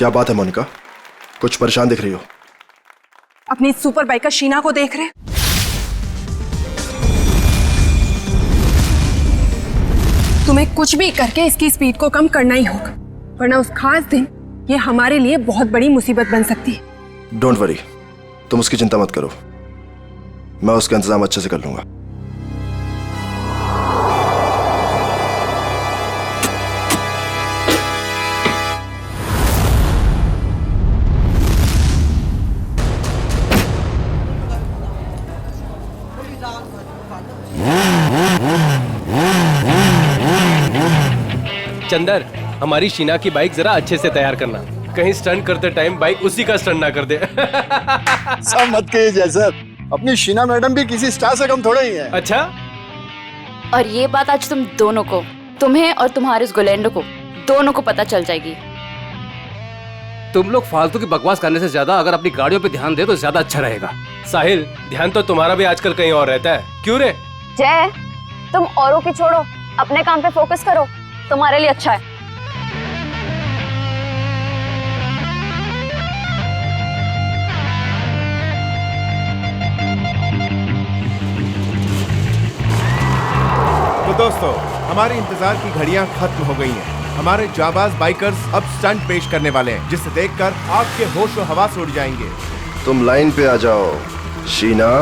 क्या बात है मोनिका, कुछ परेशान दिख रही हो? अपनी सुपर बाइकर शीना को देख रहे? तुम्हें कुछ भी करके इसकी स्पीड को कम करना ही होगा, वरना उस खास दिन ये हमारे लिए बहुत बड़ी मुसीबत बन सकती है। डोंट वरी, तुम उसकी चिंता मत करो, मैं उसका इंतजाम अच्छे से कर लूंगा। चंदर, हमारी शीना की बाइक जरा अच्छे से तैयार करना, कहीं स्टंट करते टाइम बाइक उसी का स्टंट ना कर दे। सब मत कहिए जैसर, अपनी शीना मैडम भी किसी स्टार से कम थोड़े ही है। अच्छा, और ये बात आज तुम दोनों को, तुम्हें और तुम्हारे उस गोलेंडो को, दोनों को पता चल जाएगी। तुम लोग फालतू की बकवास करने से ज्यादा अगर अपनी गाड़ियों पे ध्यान दे तो ज्यादा अच्छा रहेगा। साहिल, ध्यान तो तुम्हारा भी आजकल कहीं और रहता है, क्यों रे? जय, तुम औरों की छोड़ो, अपने काम पे फोकस करो, तुम्हारे लिए अच्छा है। तो दोस्तों, हमारे इंतजार की घड़ियां खत्म हो गई हैं। हमारे जाबाज बाइकर्स अब स्टंट पेश करने वाले हैं, जिसे देखकर आपके होश और हवास उड़ जाएंगे। तुम लाइन पे आ जाओ शीना।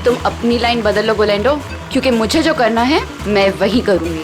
तुम अपनी लाइन बदल लो गोलेंडो, क्योंकि मुझे जो करना है मैं वही करूंगी।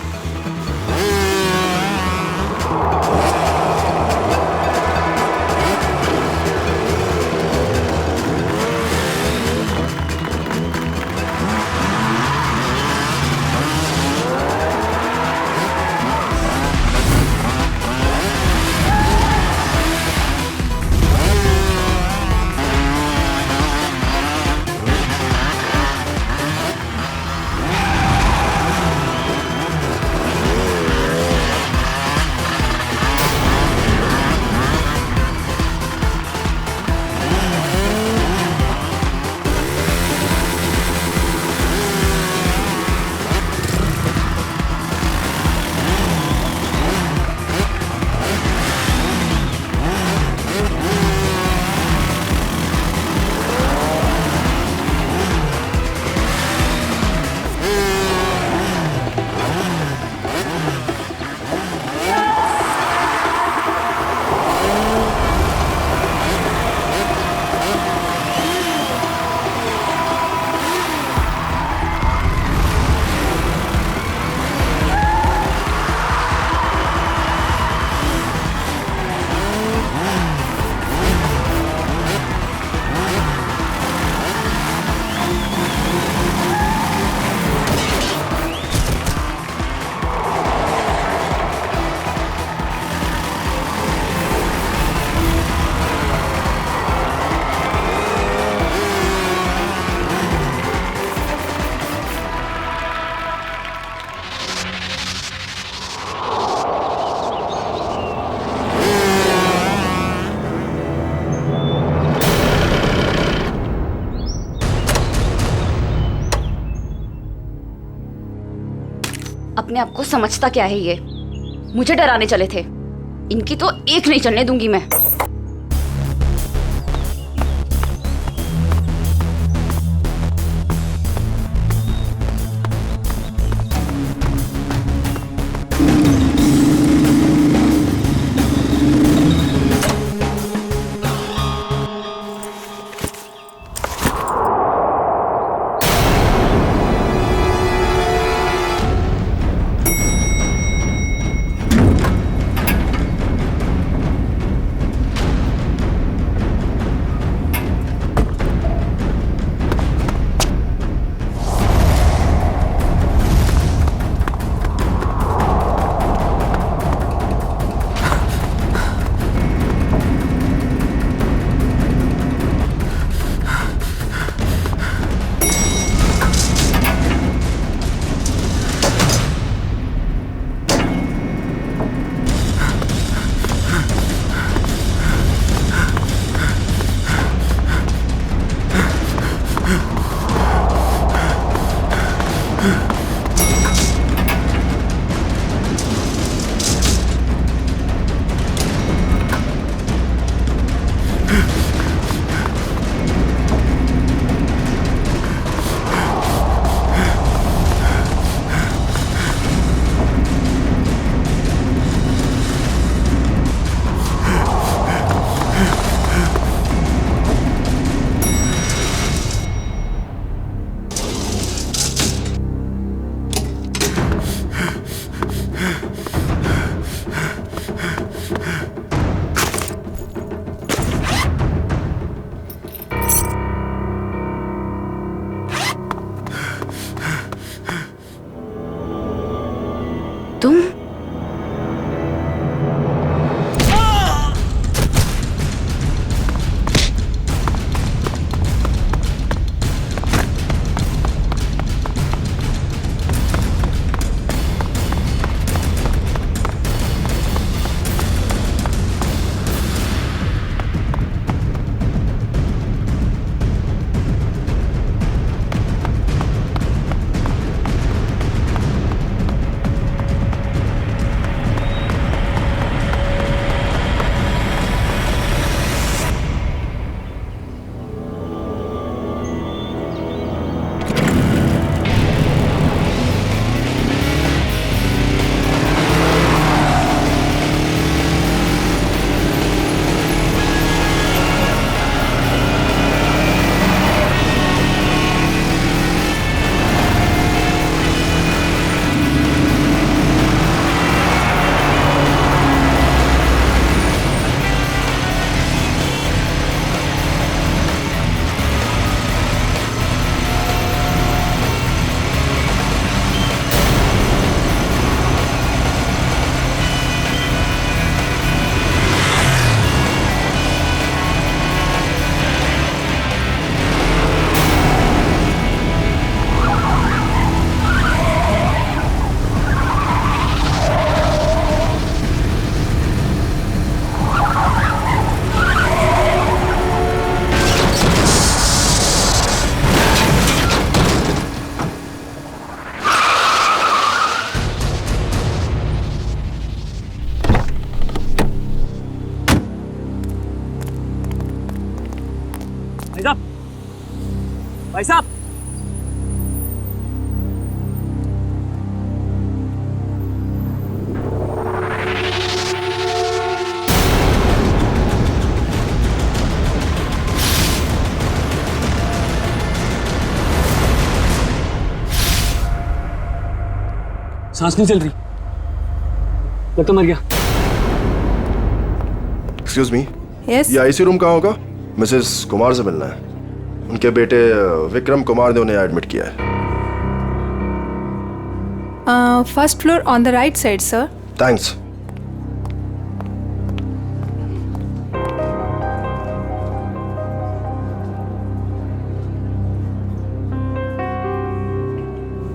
अपने आप को समझता क्या है ये? मुझे डराने चले थे, इनकी तो एक नहीं चलने दूंगी मैं। भाई साहब, भाई साहब, सांस नहीं चल रही, लगता मर गया। एक्सक्यूज मी, यस ये आईसी रूम कहाँ होगा? मिसेस कुमार से मिलना है। उनके बेटे विक्रम कुमार ने उन्हें एडमिट किया है। First floor on the right side sir. Thanks.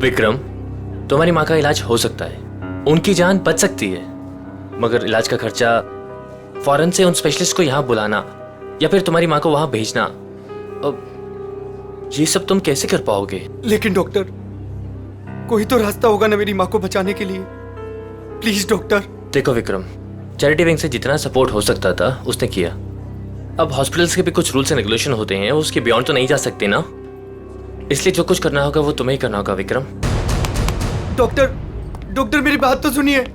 Vikram, तुम्हारी माँ का इलाज हो सकता है, उनकी जान बच सकती है, मगर इलाज का खर्चा फौरन से उन स्पेशलिस्ट को यहाँ बुलाना या फिर तुम्हारी माँ को वहाँ भेजना, अब ये सब तुम कैसे कर पाओगे? लेकिन डॉक्टर, कोई तो रास्ता होगा ना मेरी माँ को बचाने के लिए। Please doctor. देखो विक्रम, चैरिटी विंग से जितना सपोर्ट हो सकता था उसने किया। अब हॉस्पिटल्स के भी कुछ रूल्स एंड रेगुलेशन होते हैं, उसके बियॉन्ड तो नहीं जा सकते ना, इसलिए जो कुछ करना होगा वो तुम्हें ही करना होगा विक्रम। डॉक्टर मेरी बात तो सुनिए।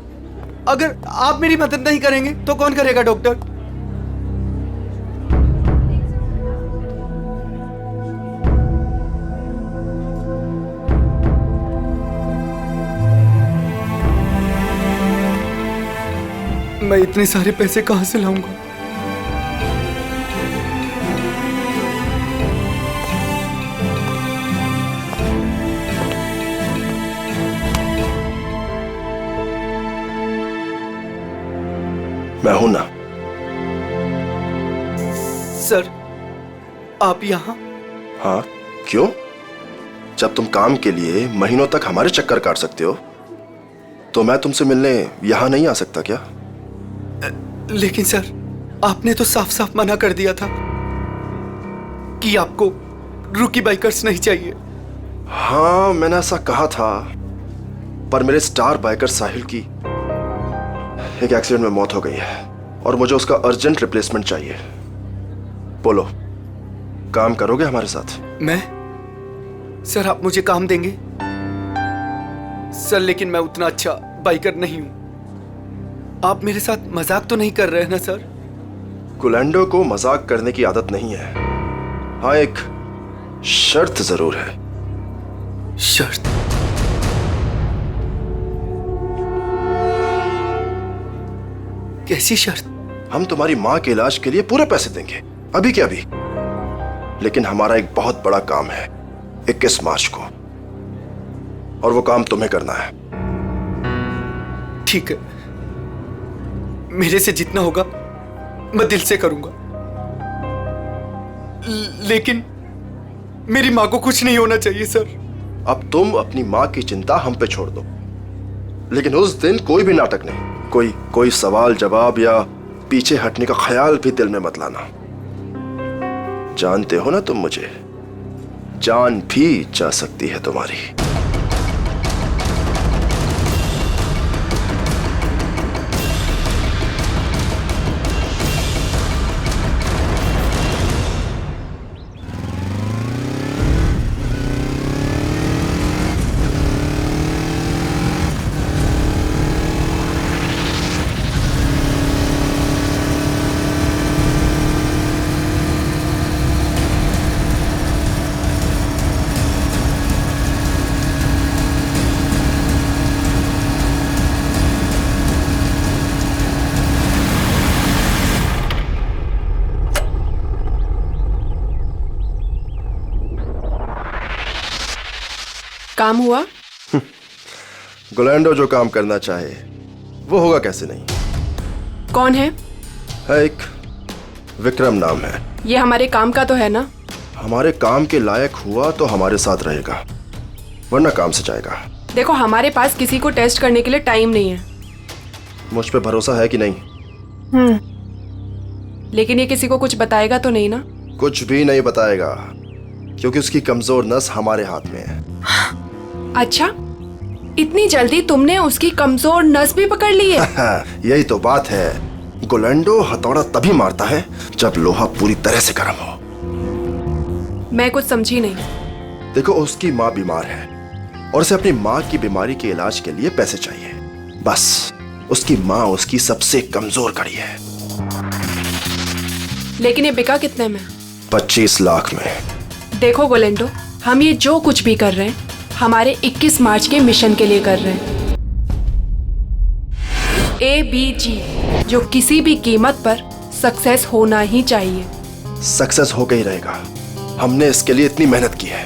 अगर आप मेरी मदद नहीं करेंगे तो कौन करेगा डॉक्टर? मैं इतने सारे पैसे कहां से लाऊंगा? मैं हूं ना। सर, आप यहाँ? हाँ, क्यों? जब तुम काम के लिए महीनों तक हमारे चक्कर काट सकते हो, तो मैं तुमसे मिलने यहां नहीं आ सकता क्या? लेकिन सर, आपने तो साफ साफ मना कर दिया था कि आपको रूकी बाइकर्स नहीं चाहिए। हाँ, मैंने ऐसा कहा था, पर मेरे स्टार बाइकर साहिल की एक एक्सीडेंट में मौत हो गई है और मुझे उसका अर्जेंट रिप्लेसमेंट चाहिए। बोलो, काम करोगे हमारे साथ? मैं? सर, आप मुझे काम देंगे? सर, लेकिन मैं उतना अच्छा बाइकर नहीं हूं। आप मेरे साथ मजाक तो नहीं कर रहे हैं ना सर? गुलैंडो को मजाक करने की आदत नहीं है। हाँ, एक शर्त जरूर है। शर्त? कैसी शर्त? हम तुम्हारी माँ के इलाज के लिए पूरे पैसे देंगे, अभी के अभी। लेकिन हमारा एक बहुत बड़ा काम है 21 मार्च को, और वो काम तुम्हें करना है। ठीक है, मेरे से जितना होगा मैं दिल से करूंगा, लेकिन मेरी माँ को कुछ नहीं होना चाहिए सर। अब तुम अपनी माँ की चिंता हम पे छोड़ दो, लेकिन उस दिन कोई भी नाटक नहीं, कोई सवाल जवाब या पीछे हटने का ख्याल भी दिल में मत लाना। जानते हो ना तुम मुझे, जान भी जा सकती है तुम्हारी। काम हुआ? गुलैंडो जो काम करना चाहे वो होगा कैसे नहीं। कौन है? एक विक्रम नाम है। ये हमारे काम का तो है ना? हमारे काम के लायक हुआ तो हमारे साथ रहेगा, वरना काम से जाएगा। देखो, हमारे पास किसी को टेस्ट करने के लिए टाइम नहीं है। मुझ पे भरोसा है कि नहीं? लेकिन ये किसी को कुछ बताएगा तो नहीं ना? कुछ भी नहीं बताएगा, क्योंकि उसकी कमजोर नस हमारे हाथ में है। अच्छा, इतनी जल्दी तुमने उसकी कमजोर नस भी पकड़ ली है? यही तो बात है। गुलैंडो हथौड़ा तभी मारता है जब लोहा पूरी तरह से गर्म हो। मैं कुछ समझी नहीं। देखो, उसकी माँ बीमार है और उसे अपनी माँ की बीमारी के इलाज के लिए पैसे चाहिए। बस उसकी माँ उसकी सबसे कमजोर कड़ी है। लेकिन ये बिका कितने में? 25 लाख में। देखो गोलेंडो, हम ये जो कुछ भी कर रहे हैं हमारे 21 मार्च के मिशन के लिए कर रहे हैं। ABG, जो किसी भी कीमत पर सक्सेस होना ही चाहिए। सक्सेस होकर ही रहेगा। हमने इसके लिए इतनी मेहनत की है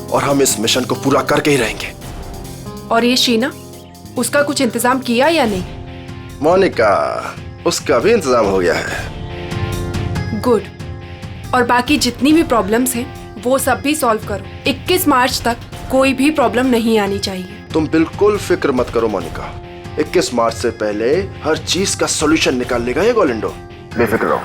और हम इस मिशन को पूरा करके ही रहेंगे। और ये शीना, उसका कुछ इंतजाम किया या नहीं? मोनिका, उसका भी इंतजाम हो गया है। गुड। और बाकी जितनी भी प्रॉब्लम्स हैं वो सब भी सॉल्व करो। 21 मार्च तक कोई भी प्रॉब्लम नहीं आनी चाहिए। तुम बिल्कुल फिक्र मत करो मोनिका, 21 मार्च से पहले हर चीज का सॉल्यूशन निकाल लेगा ये गोलेंडो। बेफिक्र रहो।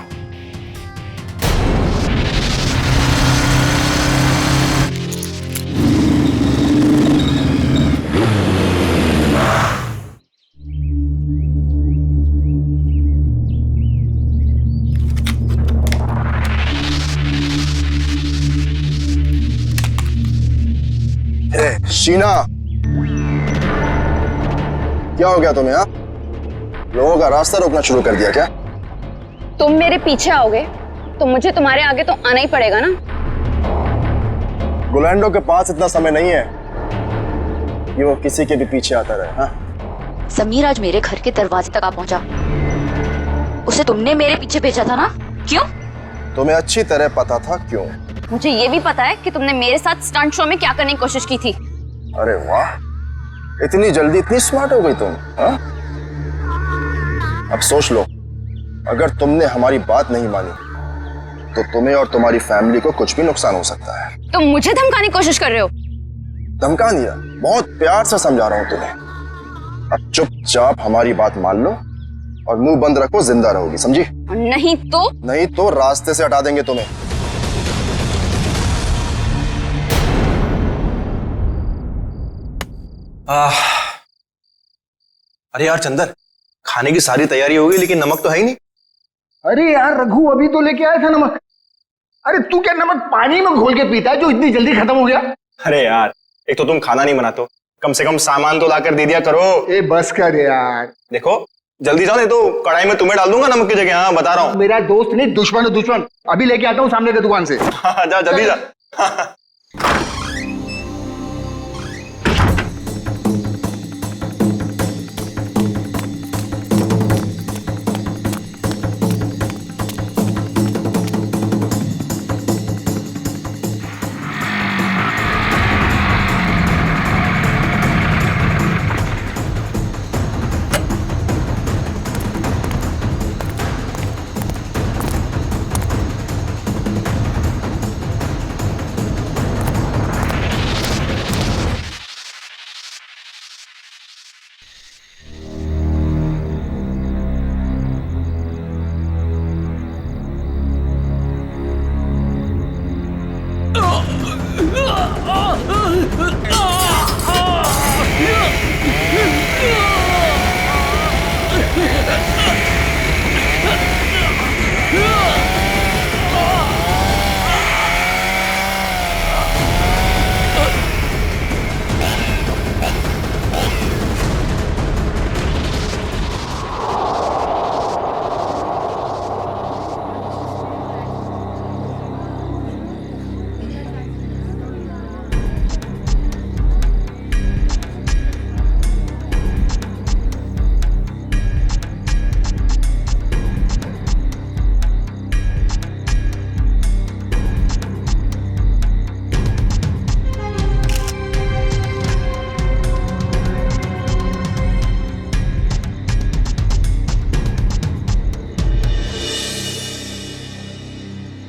शीना, क्या हो गया तुम्हें? लोगों का रास्ता रोकना शुरू कर दिया क्या? तुम मेरे पीछे आओगे तो मुझे तुम्हारे आगे तो आना ही पड़ेगा ना। गोलेंडो के पास इतना समय नहीं है कि वो किसी के भी पीछे आता रहे। हाँ? समीर आज मेरे घर के दरवाजे तक आ पहुंचा। उसे तुमने मेरे पीछे भेजा था ना? क्यों? तुम्हें अच्छी तरह पता था क्यों। मुझे ये भी पता है कि तुमने मेरे साथ स्टंट शो में क्या करने की कोशिश की थी। अरे वाह, इतनी जल्दी इतनी स्मार्ट हो गई तुम। हाँ? अब सोच लो, अगर तुमने हमारी बात नहीं मानी तो तुम्हें और तुम्हारी फैमिली को कुछ भी नुकसान हो सकता है। तुम मुझे धमकाने की कोशिश कर रहे हो? धमका दिया? बहुत प्यार से समझा रहा हूं तुम्हें। अब चुपचाप हमारी बात मान लो और मुंह बंद रखो, जिंदा रहोगी, समझी? नहीं तो रास्ते से हटा देंगे तुम्हें। अरे यार चंदर, खाने की सारी तैयारी हो गई लेकिन नमक तो है ही नहीं। अरे यार रघु, अभी तो लेके आया था नमक। अरे तू क्या नमक पानी में घोल के पीता है जो इतनी जल्दी खत्म हो गया? अरे यार, एक तो तुम खाना नहीं बनाते, कम से कम सामान तो लाकर दे दिया करो। ए बस कर यार। देखो जल्दी जाओ, नहीं तो कढ़ाई में तुम्हें डाल दूंगा नमक की जगह। हाँ बता रहा हूँ। मेरा दोस्त नहीं, दुश्मन है दुश्मन। अभी लेके आता हूँ सामने की दुकान से। जा जल्दी जा।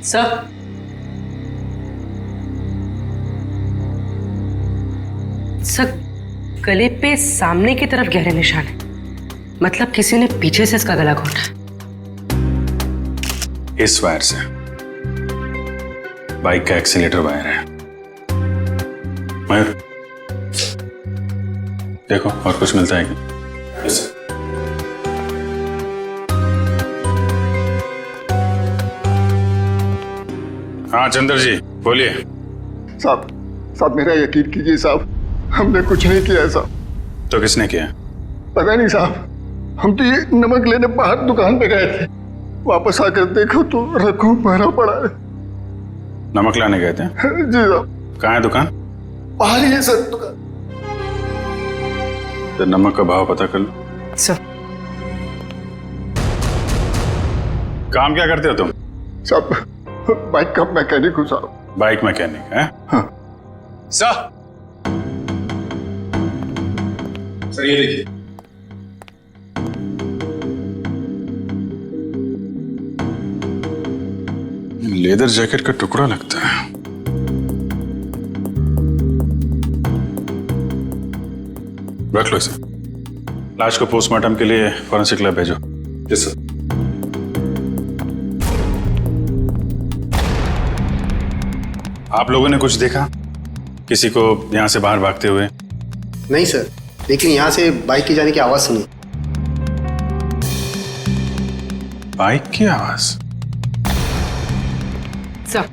सर, सर गले पे सामने की तरफ गहरे निशान है, मतलब किसी ने पीछे से इसका गला घोटा। इस वायर से बाइक का एक्सीलेटर वायर है। मयूर देखो और कुछ मिलता है क्या? हाँ चंद्र जी, बोलिए। साहब मेरा यकीन कीजिए साहब, हमने कुछ नहीं किया साहब। तो किसने किया? पता नहीं साहब, हम तो ये नमक लेने बाहर दुकान पे गए थे, वापस आकर देखो तो रघु मरा पड़ा है। नमक लाने गए थे? जी साहब। कहाँ है दुकान? बाहर ही है सर दुकान। तो नमक का भाव पता कर लो। सर। काम क्या करते हो तुम? साहब बाइक का मैकेनिक हूँ साहब। बाइक मैकेनिक है? हाँ। सर ये देखिए। लेदर जैकेट का टुकड़ा लगता है। रख लो इसे। लाश को पोस्टमार्टम के लिए फॉरेंसिक लैब भेजो। Yes sir. आप लोगों ने कुछ देखा? किसी को यहां से बाहर भागते हुए? नहीं सर, लेकिन यहाँ से बाइक की जाने की आवाज सुनी। बाइक की आवाज? सर,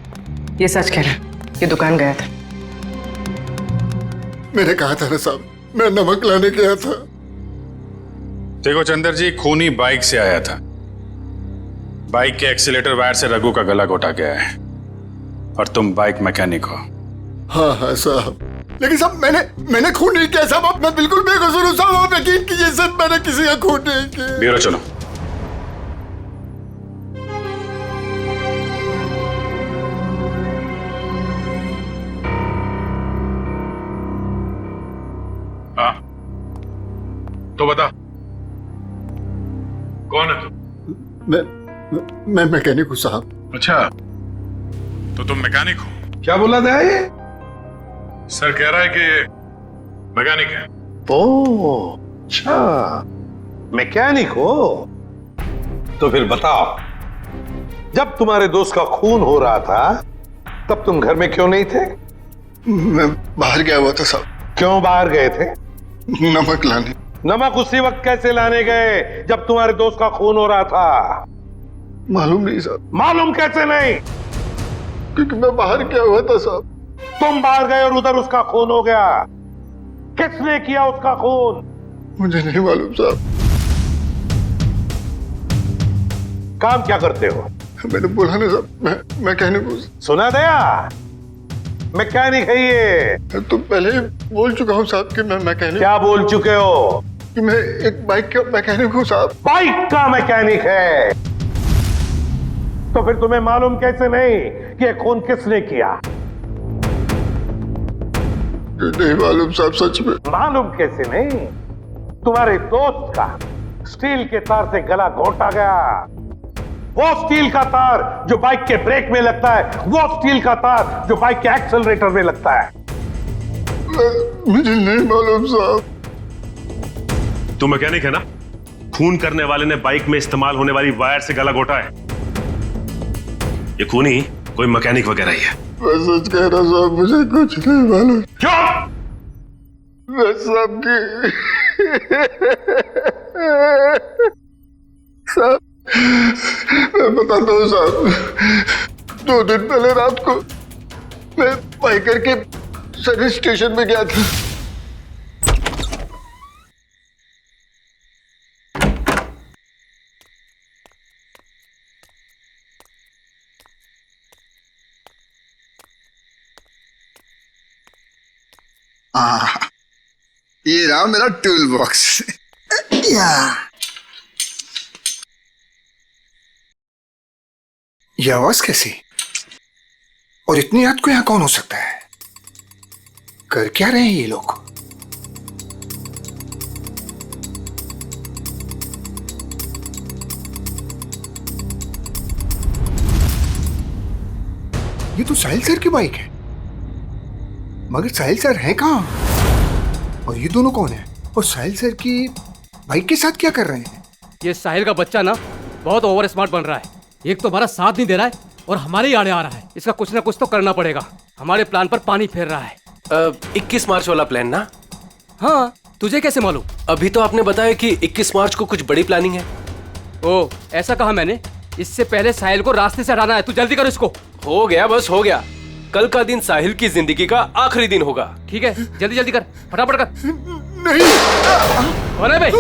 ये सच कह रहे हैं, ये दुकान गया था। मैंने कहा था ना साहब, मैं नमक लाने गया था। देखो चंदर जी, खूनी बाइक से आया था। बाइक के एक्सीलेटर वायर से रघु का गला घोटा गया है और तुम बाइक मैकेनिक हो। हाँ साहब, लेकिन साहब मैंने खून नहीं किया साहब, मैं बिल्कुल बेकसूर हूँ साहब, आप यकीन कीजिए सर, मैंने किसी का खून नहीं किया। ब्यूरो चलो। हाँ तो बता, कौन है तू? मैं मैकेनिक हूँ साहब। अच्छा, तो तुम मैकेनिक हो? क्या बोला था ये? सर कह रहा है कि ये मैकेनिक है। ओह अच्छा, मैकेनिक हो? तो फिर बताओ, जब तुम्हारे दोस्त का खून हो रहा था तब तुम घर में क्यों नहीं थे? मैं बाहर गया हुआ था साहब। क्यों बाहर गए थे? नमक लाने। नमक उसी वक्त कैसे लाने गए जब तुम्हारे दोस्त का खून हो रहा था? मालूम नहीं साहब। मालूम कैसे नहीं? क्योंकि मैं बाहर गया हुआ था साहब। तुम बाहर गए और उधर उसका खून हो गया। किसने किया उसका खून? मुझे नहीं मालूम साहब। काम क्या करते हो? मैंने बोला ना साहब, मैं मैकेनिक हूँ। सुना दिया? मैकेनिक है ये। तो पहले ही बोल चुका हूँ साहब कि मैं मैकेनिक। क्या बोल चुके हो? कि मैं एक बाइक का मैकेनिक हूँ साहब। बाइक का मैकेनिक है? तो फिर तुम्हें मालूम कैसे नहीं कि ये खून किसने किया? नहीं मालूम साहब, सच में मालूम कैसे नहीं? तुम्हारे दोस्त का स्टील के तार से गला घोटा गया। वो स्टील का तार जो बाइक के ब्रेक में लगता है, वो स्टील का तार जो बाइक के एक्सेलरेटर में लगता है। मुझे नहीं मालूम साहब। तू मैकेनिक है ना? खून करने वाले ने बाइक में इस्तेमाल होने वाली वायर से गला घोटा है। ये खूनी कोई मैकेनिक वगैरह ही है। मैं सच कह रहा साहब, मुझे कुछ नहीं मालूम। क्यों? मैं सबकी साहब, मैं बताता हूँ साहब। 2 दिन पहले रात को मैं बाइकर के सर्विस स्टेशन में गया था। ये रहा मेरा टूल बॉक्स। ये आवाज कैसी? और इतनी रात को यहाँ कौन हो सकता है? कर क्या रहे हैं ये लोग? ये तो साहिल सर की बाइक है, मगर साहिल सर हैं कहाँ? और ये दोनों कौन है? और साहिल सर की बाइक के साथ क्या कर रहे हैं? ये साहिल का बच्चा ना बहुत ओवर स्मार्ट बन रहा है। एक तो हमारा साथ नहीं दे रहा है और हमारे ही आड़े आ रहा है। इसका कुछ ना कुछ तो करना पड़ेगा। हमारे प्लान पर पानी फेर रहा है। 21 मार्च वाला प्लान ना? हाँ, तुझे कैसे मालूम? अभी तो आपने बताया कि 21 मार्च को कुछ बड़ी प्लानिंग है। ओ, ऐसा कहा मैंने। इससे पहले साहिल को रास्ते से हटाना है। तू जल्दी कर इसको। हो गया, बस हो गया। कल का दिन साहिल की जिंदगी का आखिरी दिन होगा। ठीक है, जल्दी जल्दी कर, फटाफट कर। नहीं। कौन है भाई?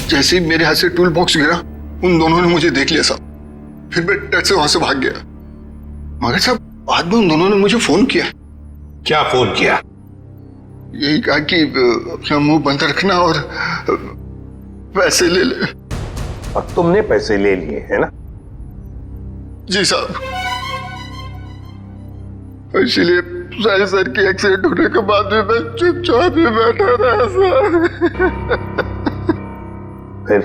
जैसे ही मेरे हाथ से टूल बॉक्स गिरा, उन दोनों ने मुझे देख लिया साहब। फिर मैं डर से वहां से भाग गया। मगर साहब बाद में उन दोनों ने मुझे फोन किया। क्या फोन किया? यही कहा कि अपना मुंह बंद रखना और पैसे ले ले। और तुमने पैसे ले लिए है ना? जी साहब। इसलिए साहिल सर की एक्सीडेंट होने के बाद भी मैं चुपचाप ही बैठा रहा सर। फिर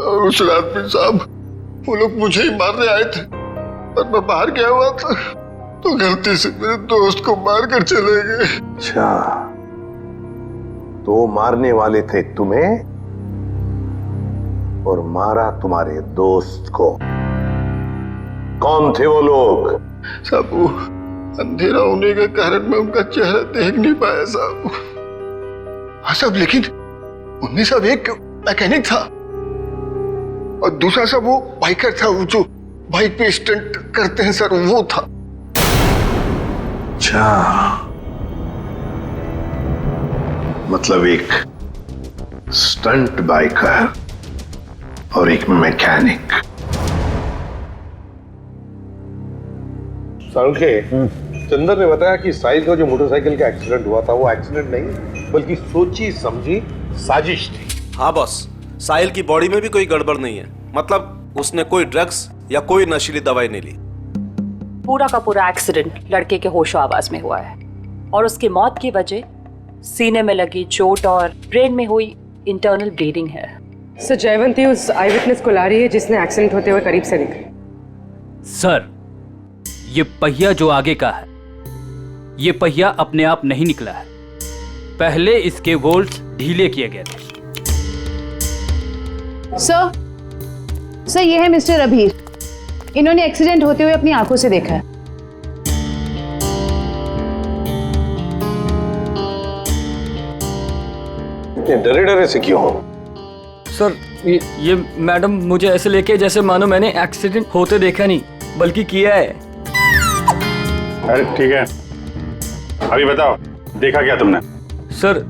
और उस रात में साहब वो लोग मुझे ही मारने आए थे और मैं बाहर गया हुआ था, तो गलती से मेरे दोस्त को मार कर चले गए। अच्छा, तो मारने वाले थे तुम्हें और मारा तुम्हारे दोस्त को। कौन थे वो लोग? साहब वो अंधेरा होने के कारण मैं उनका चेहरा देख नहीं पाया साहब। हाँ साहब, लेकिन उनमें सब एक मैकेनिक था और दूसरा सब वो बाइकर था, वो जो बाइक पे स्टंट करते हैं सर, वो था। अच्छा, मतलब एक स्टंट बाइकर और एक मैकेनिक। के चंदर ने बताया कि साहिल का जो मोटरसाइकिल का एक्सीडेंट हुआ था वो एक्सीडेंट नहीं बल्कि सोची समझी साजिश थी। हाँ बॉस, साहिल की बॉडी में भी कोई गड़बड़ नहीं है। मतलब उसने कोई ड्रग्स या कोई नशीली दवाई नहीं ली। पूरा का पूरा एक्सीडेंट लड़के के होशो आवाज में हुआ है और उसकी मौत की वजह सीने में लगी चोट और ब्रेन में हुई इंटरनल ब्लीडिंग है। सर जयवंती उस आई विटनेस को ला रही है जिसने एक्सीडेंट होते हुए करीब से देखा। सर, ये पहिया जो आगे का है, ये पहिया अपने आप नहीं निकला है। पहले इसके वोल्ट्स ढीले किए गए थे। सर ये है मिस्टर अभीर। इन्होंने एक्सीडेंट होते हुए अपनी आंखों से देखा है। डरे डरे से क्यों हो? सर ये मैडम मुझे ऐसे लेके जैसे मानो मैंने एक्सीडेंट होते देखा नहीं बल्कि किया है। अरे ठीक है, अभी बताओ देखा क्या तुमने? सर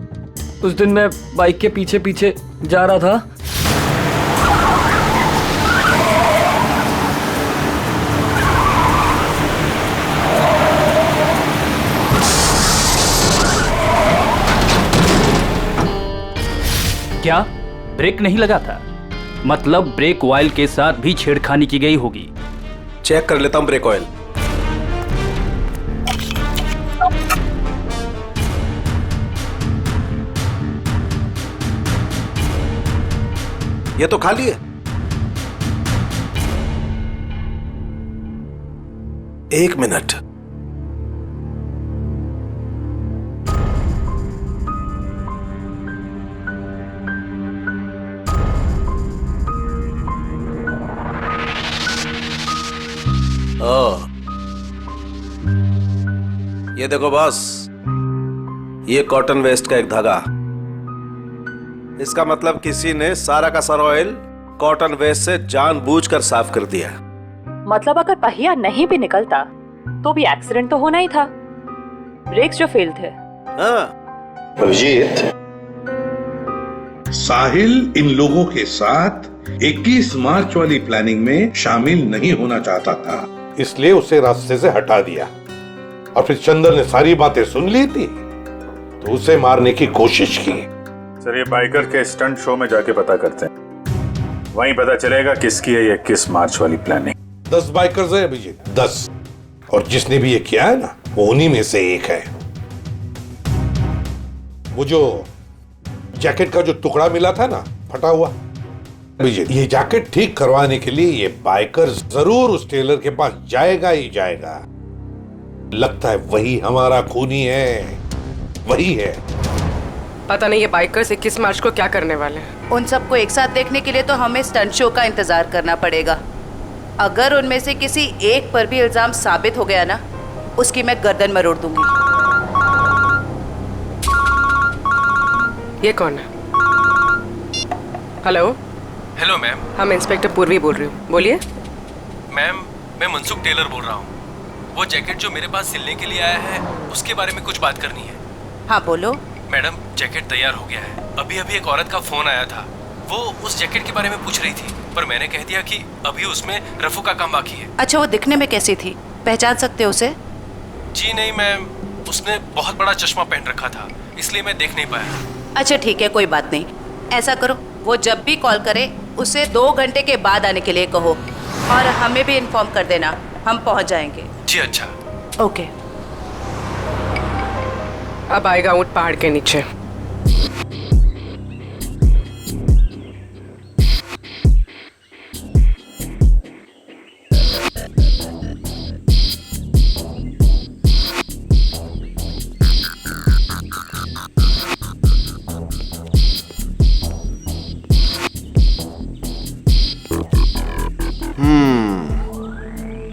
उस दिन मैं बाइक के पीछे पीछे जा रहा था। क्या ब्रेक नहीं लगा था? मतलब ब्रेक ऑयल के साथ भी छेड़खानी की गई होगी। चेक कर लेता हूं ब्रेक ऑयल। ये तो खाली है। एक मिनट, ये देखो बॉस, ये कॉटन वेस्ट का एक धागा। इसका मतलब किसी ने सारा का सारा ऑयल कॉटन वेस्ट से जानबूझकर साफ कर दिया। मतलब अगर पहिया नहीं भी निकलता तो भी एक्सीडेंट तो होना ही था। ब्रेक्स जो फेल थे। अभिजीत, साहिल इन लोगों के साथ 21 मार्च वाली प्लानिंग में शामिल नहीं होना चाहता था, इसलिए उसे रास्ते से हटा दिया और फिर चंदर ने सारी बातें सुन ली थी तो उसे मारने की कोशिश की। सर ये बाइकर के स्टंट शो में जाके पता करते हैं, वहीं पता चलेगा किसकी है ये 21 मार्च वाली प्लानिंग। 10 बाइकर्स है अभिजीत, 10, और जिसने भी ये किया है ना वो उन्हीं में से एक है। वो जो जैकेट का जो टुकड़ा मिला था ना फटा हुआ, अभिजीत ये जैकेट ठीक करवाने के लिए ये बाइकर जरूर उस टेलर के पास जाएगा ही जाएगा। लगता है वही हमारा खूनी है, वही है। पता नहीं ये बाइकर्स 21 मार्च को क्या करने वाले हैं। उन सबको एक साथ देखने के लिए तो हमें स्टंट शो का इंतजार करना पड़ेगा। अगर उनमें से किसी एक पर भी इल्जाम साबित हो गया ना, उसकी मैं गर्दन मरोड़ दूंगी। ये कौन है? हेलो। Hello ma'am. हम इंस्पेक्टर पूर्वी बोल रही हूँ, बोलिए। मैम मैं मनसुख टेलर बोल रहा हूँ। वो जैकेट जो मेरे पास सिलने के लिए आया है उसके बारे में कुछ बात करनी है। हाँ बोलो। मैडम, जैकेट तैयार हो गया है। अभी अभी एक औरत का फोन आया था, वो उस जैकेट के बारे में पूछ रही थी, पर मैंने कह दिया कि अभी उसमें रफू का काम बाकी है। अच्छा, वो दिखने में कैसी थी, पहचान सकते हो उसे? जी नहीं मैम, उसने बहुत बड़ा चश्मा पहन रखा था, इसलिए मैं देख नहीं पाया। अच्छा ठीक है, कोई बात नहीं। ऐसा करो, वो जब भी कॉल करे उसे 2 घंटे के बाद आने के लिए कहो और हमें भी इन्फॉर्म कर देना, हम पहुंच जाएंगे। जी अच्छा। ओके। अब आएगा ऊंट पहाड़ के नीचे।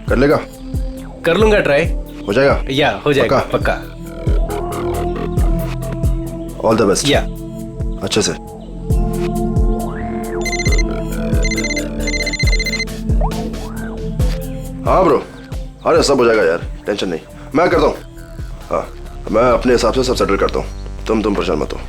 कर लेगा? कर लूंगा ट्राई। हो जाएगा? या हो जाएगा पक्का। All the best. या अच्छे से। हाँ ब्रो, अरे सब हो जाएगा यार, टेंशन नहीं, मैं करता हूँ। हाँ, मैं अपने हिसाब से सब सेटल करता हूँ, तुम परेशान मत हो।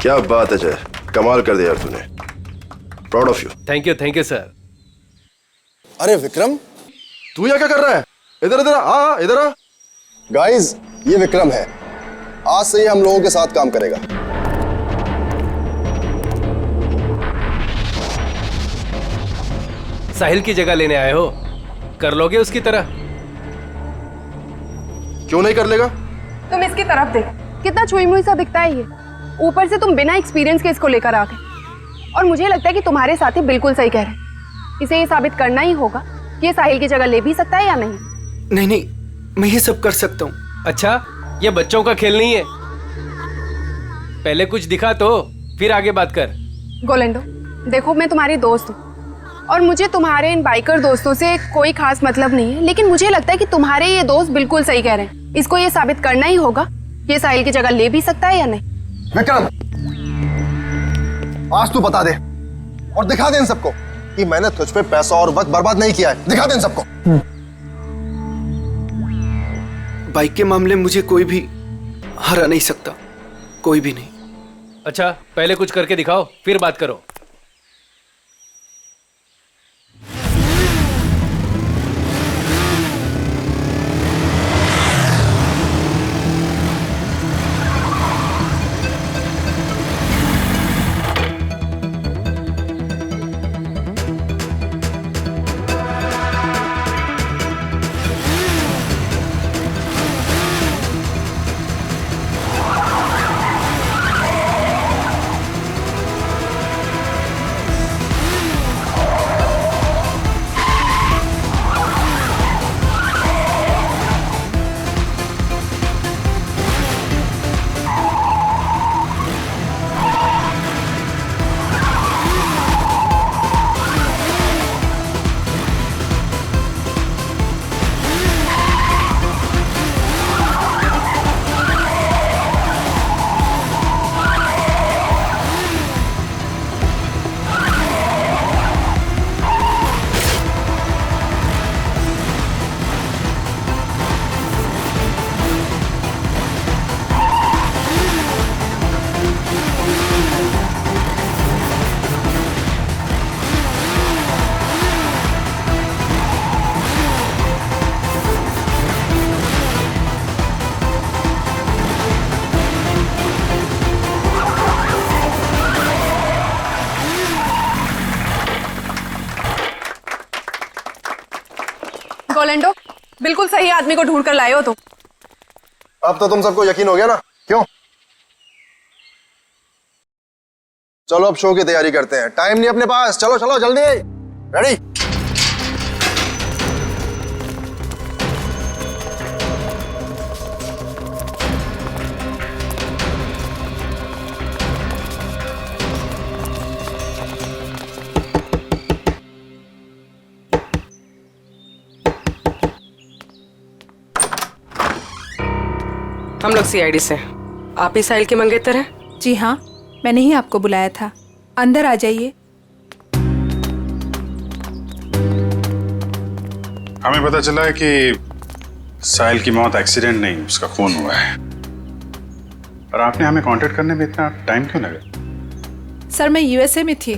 क्या बात है जय, कमाल कर दिया यार तूने, proud of you. Thank you sir. अरे विक्रम, तू यहाँ क्या कर रहा है? इधर इधर आ, इधर आ। गाइस, ये विक्रम है, आज से ही हम लोगों के साथ काम करेगा। साहिल की जगह लेने आए हो, कर लोगे उसकी तरह? क्यों नहीं कर लेगा? तुम इसकी तरफ देख, कितना छुई मुई सा दिखता है ये। ऊपर से तुम बिना एक्सपीरियंस के इसको लेकर आ गए, और मुझे लगता है कि तुम्हारे साथी बिल्कुल सही कह रहे हैं। इसे ये साबित करना ही होगा कि ये साहिल की जगह ले भी सकता है या नहीं। नहीं, मैं ये सब कर सकता हूँ। अच्छा, ये बच्चों का खेल नहीं है, पहले कुछ दिखा तो फिर आगे बात कर। गोलेंडो, देखो मैं तुम्हारी दोस्त हूँ और मुझे तुम्हारे इन बाइकर दोस्तों से कोई खास मतलब नहीं है, लेकिन मुझे लगता है कि तुम्हारे ये दोस्त बिल्कुल सही कह रहे हैं। इसको ये साबित करना ही होगा कि ये साहिल की जगह ले भी सकता है या नहीं। विक्रम, आज तू बता दे और दिखा दे इन सबको कि मैंने तुझ पे पैसा और वक्त बर्बाद नहीं किया है। दिखा दे इन सबको। बाइक के मामले में मुझे कोई भी हरा नहीं सकता, कोई भी नहीं। अच्छा, पहले कुछ करके दिखाओ फिर बात करो। बिल्कुल सही आदमी को ढूंढ कर लाए हो तुम। अब तो तुम सबको यकीन हो गया ना, क्यों? चलो अब शो की तैयारी करते हैं, टाइम नहीं अपने पास। चलो चलो जल्दी, रेडी? हम लोग सीआईडी से। आप ही साहिल के मंगेतर हैं? जी हाँ, मैंने ही आपको बुलाया था। अंदर आ जाइए। हमें पता चला है कि साहिल की मौत एक्सीडेंट नहीं, उसका खून हुआ है। और आपने हमें कांटेक्ट करने में इतना टाइम क्यों लगा? सर मैं यूएसए में थी,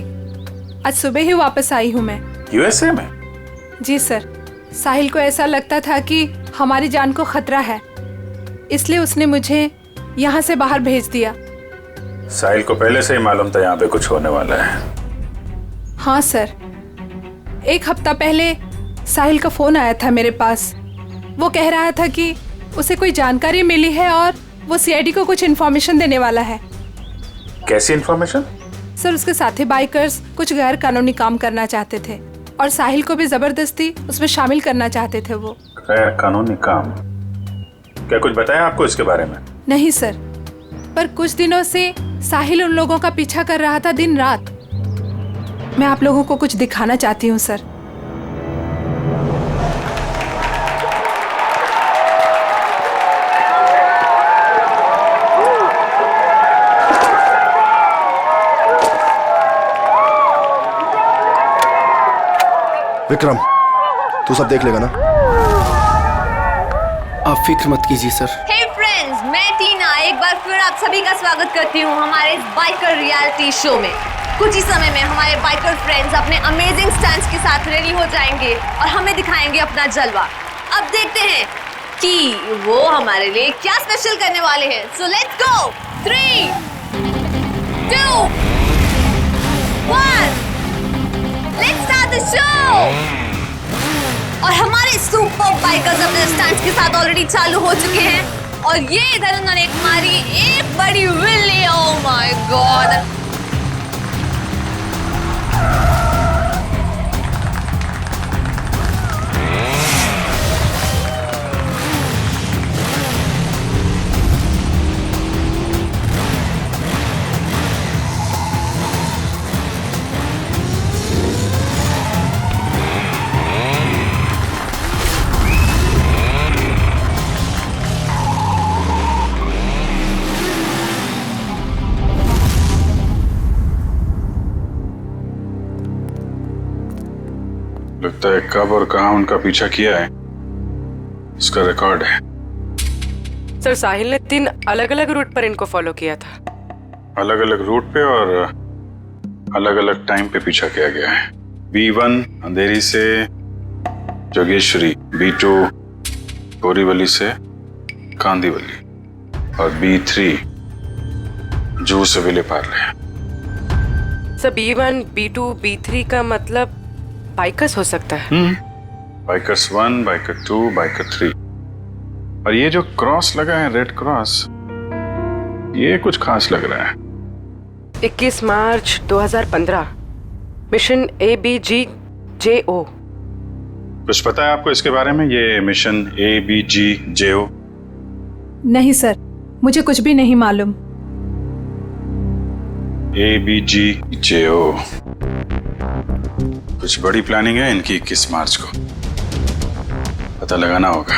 आज सुबह ही वापस आई हूँ मैं। यूएसए में? जी सर, साहिल को ऐसा लगता था कि हमारी जान को खतरा है, इसलिए उसने मुझे यहाँ से बाहर भेज दिया। साहिल को पहले से ही मालूम था यहाँ पे कुछ होने वाला है? हाँ सर, 1 हफ्ता पहले साहिल का फोन आया था मेरे पास। वो कह रहा था कि उसे कोई जानकारी मिली है और वो सीआईडी को कुछ इन्फॉर्मेशन देने वाला है। कैसी इन्फॉर्मेशन? सर उसके साथी बाइकर्स कुछ गैर कानूनी काम करना चाहते थे और साहिल को भी जबरदस्ती उसमें शामिल करना चाहते थे। वो गैर कानूनी काम? क्या कुछ बताया आपको इसके बारे में? नहीं सर, पर कुछ दिनों से साहिल उन लोगों का पीछा कर रहा था दिन रात। मैं आप लोगों को कुछ दिखाना चाहती हूँ सर। विक्रम, तू सब देख लेगा ना? आप फिक्र मत कीजिए सर। हे फ्रेंड्स, मैं टीना एक बार फिर आप सभी का स्वागत करती हूँ हमारे इस बाइकर रियलिटी शो में। कुछ ही समय में हमारे बाइकर फ्रेंड्स अपने अमेजिंग स्टंट्स के साथ रेडी हो जाएंगे और हमें दिखाएंगे अपना जलवा। अब देखते हैं कि वो हमारे लिए क्या स्पेशल करने वाले हैं। So let's go. 3, 2, 1, let's start the show. और हमारे सुपर बाइकर्स अपने स्टंट्स के साथ ऑलरेडी चालू हो चुके हैं और ये इधर उन्होंने मारी एक बड़ी विल्ली। Oh my God! लगता है कब और कहां उनका पीछा किया है उसका रिकॉर्ड है। सर साहिल ने 3 अलग-अलग रूट पर इनको फॉलो किया था। अलग अलग रूट पे और अलग अलग टाइम पे पीछा किया गया है। B1 अंधेरी से जोगेश्वरी, B2 बोरीवली से कांदीवली और B3 जूह से Vile Parle. Sir B1, B2, B3 का मतलब बाइकर्स हो सकता है। Bikers 1, biker 2, biker 3। और ये जो क्रॉस लगा है, रेड क्रॉस, ये कुछ खास लग रहा है। 21 मार्च 2015, मिशन ABGJO। कुछ पता है आपको इसके बारे में, ये मिशन ABGJO? नहीं सर, मुझे कुछ भी नहीं मालूम। ABGJO कुछ बड़ी प्लानिंग है इनकी। 21 मार्च को पता लगाना होगा।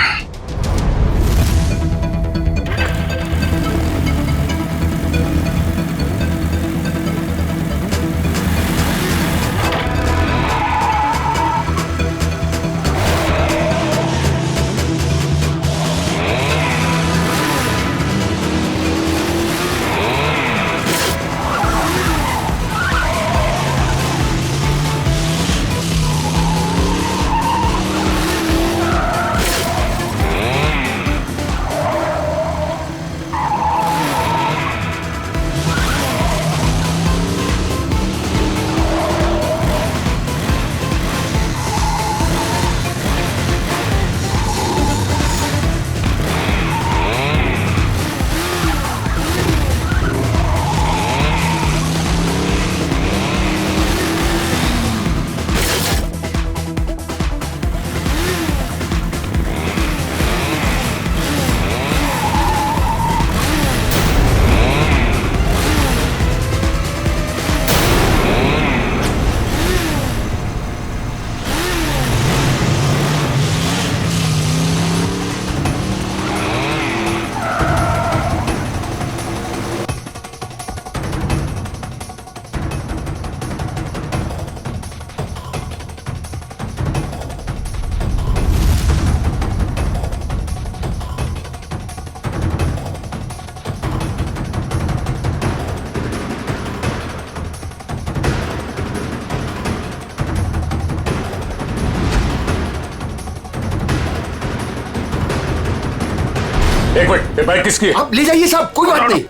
एक मिनट, ये बाइक किसकी है? आप ले जाइए साहब, कोई बात नहीं।